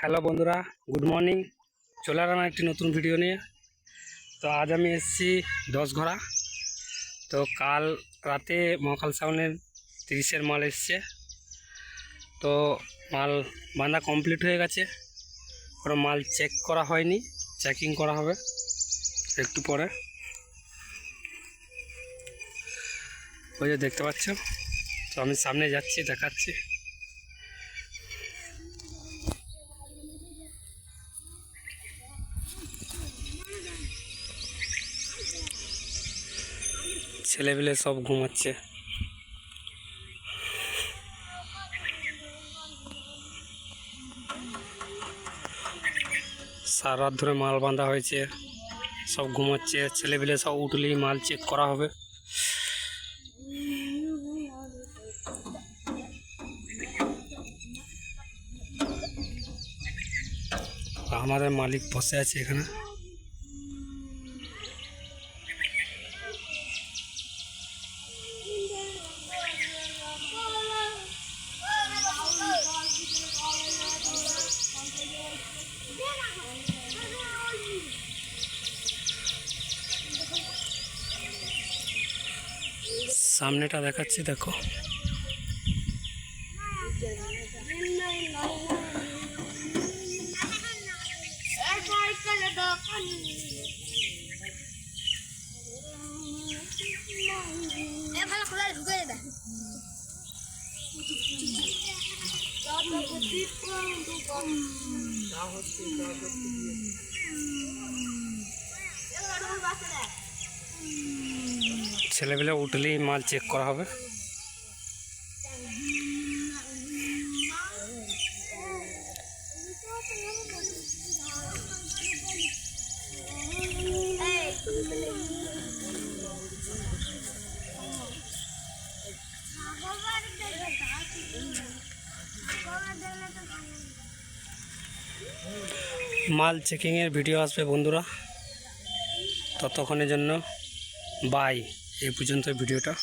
Hello বন্ধুরা, good morning. চলে এলাম একটি নতুন ভিডিও নিয়ে। তো আজ আমি এসেছি 10 ঘরা। তো কাল রাতে মহাকাল সাউনের 30-এর মাল এসছে। তো মাল বাঁধা কমপ্লিট হয়ে গেছে, কোনো মাল চেক করা হয়নি, চেকিং করা হবে একটু পরে। ওই যে দেখতে পাচ্ছ, তো আমি সামনে যাচ্ছি, দেখাচ্ছি। ছেলেপিলে সব ঘুমাচ্ছে। সারা রাত ধরে মাল বাঁধা হয়েছে, সব ঘুমাচ্ছে। ছেলেপিলে সব উঠলেই মাল চেক করা হবে। আমাদের মালিক বসে আছে এখানে। সামনেটা দেখাচ্ছি, দেখো। ছেলেবেলে উঠলেই মাল চেক করা হবে। মাল চেকিংয়ের ভিডিও আসবে বন্ধুরা, ততক্ষণের জন্য বাই। এই পর্যন্ত ভিডিওটা।